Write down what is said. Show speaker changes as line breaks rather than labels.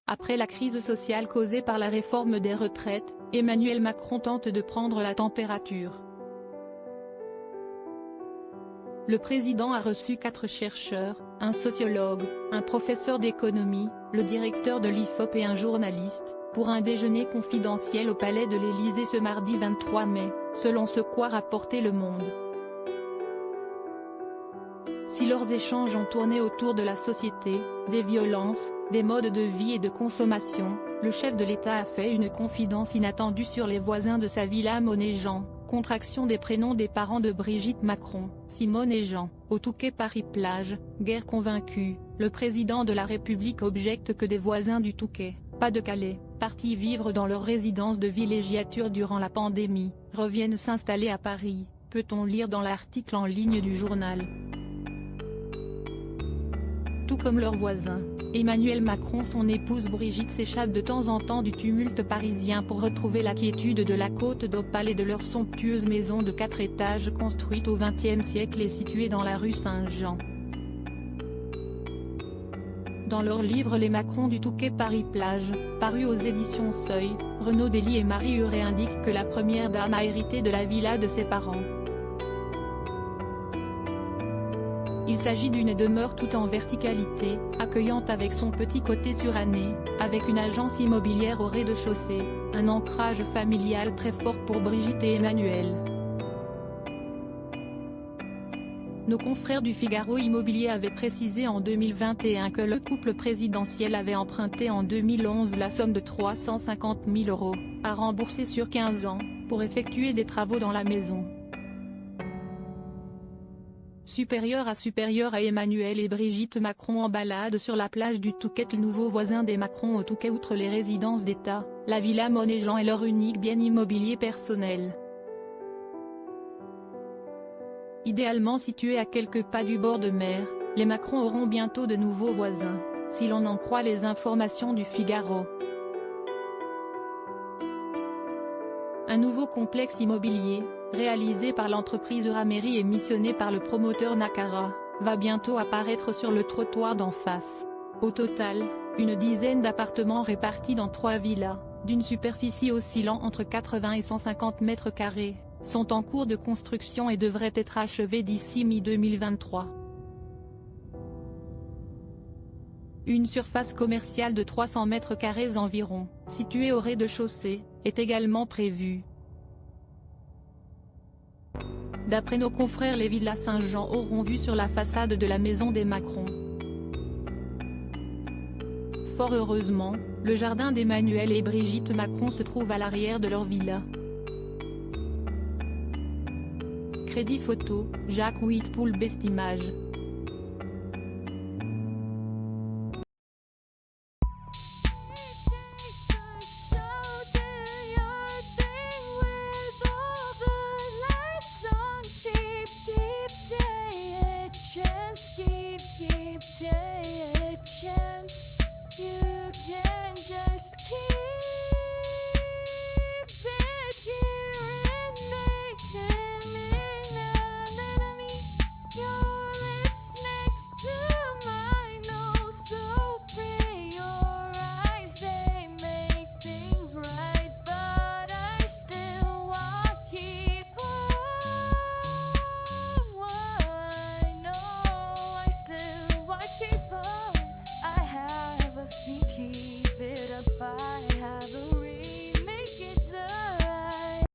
Après la crise sociale causée par la réforme des retraites, Emmanuel Macron tente de prendre la température. Le président a reçu 4 chercheurs, un sociologue, un professeur d'économie, le directeur de l'IFOP et un journaliste, pour un déjeuner confidentiel au palais de l'Élysée ce mardi 23 mai, selon ce qu'a rapporté Le Monde. Si leurs échanges ont tourné autour de la société, des violences, des modes de vie et de consommation, le chef de l'État a fait une confidence inattendue sur les voisins de sa villa Monnet-Jean, contraction des prénoms des parents de Brigitte Macron, Simone et Jean, au Touquet Paris-Plage. Guère convaincu, le président de la République objecte que des voisins du Touquet, pas de Calais, partis vivre dans leur résidence de villégiature durant la pandémie, reviennent s'installer à Paris, peut-on lire dans l'article en ligne du journal. Tout comme leurs voisins, Emmanuel Macron et son épouse Brigitte s'échappent de temps en temps du tumulte parisien pour retrouver la quiétude de la Côte d'Opale et de leur somptueuse maison de 4 étages construite au XXe siècle et située dans la rue Saint-Jean. Dans leur livre Les Macron du Touquet Paris-Plage, paru aux éditions Seuil, Renaud Dely et Marie Huret indiquent que la première dame a hérité de la villa de ses parents. Il s'agit d'une demeure toute en verticalité, accueillante avec son petit côté suranné, avec une agence immobilière au rez-de-chaussée, un ancrage familial très fort pour Brigitte et Emmanuel. Nos confrères du Figaro Immobilier avaient précisé en 2021 que le couple présidentiel avait emprunté en 2011 la somme de 350 000 €, à rembourser sur 15 ans, pour effectuer des travaux dans la maison. Supérieur à Emmanuel et Brigitte Macron en balade sur la plage du Touquet. Le nouveau voisin des Macron au Touquet, outre les résidences d'État, la villa Monnet-Jean est leur unique bien immobilier personnel. Idéalement situé à quelques pas du bord de mer, les Macron auront bientôt de nouveaux voisins, si l'on en croit les informations du Figaro. Un nouveau complexe immobilier, réalisé par l'entreprise Euramery et missionné par le promoteur Nakara, va bientôt apparaître sur le trottoir d'en face. Au total, une dizaine d'appartements répartis dans 3 villas, d'une superficie oscillant entre 80 et 150 mètres carrés, sont en cours de construction et devraient être achevés d'ici mi-2023. Une surface commerciale de 300 mètres carrés environ, située au rez-de-chaussée, est également prévue. D'après nos confrères, les villas Saint-Jean auront vue sur la façade de la maison des Macron. Fort heureusement, le jardin d'Emmanuel et Brigitte Macron se trouve à l'arrière de leur villa. Crédit photo, Jacques Whitpool Best Images.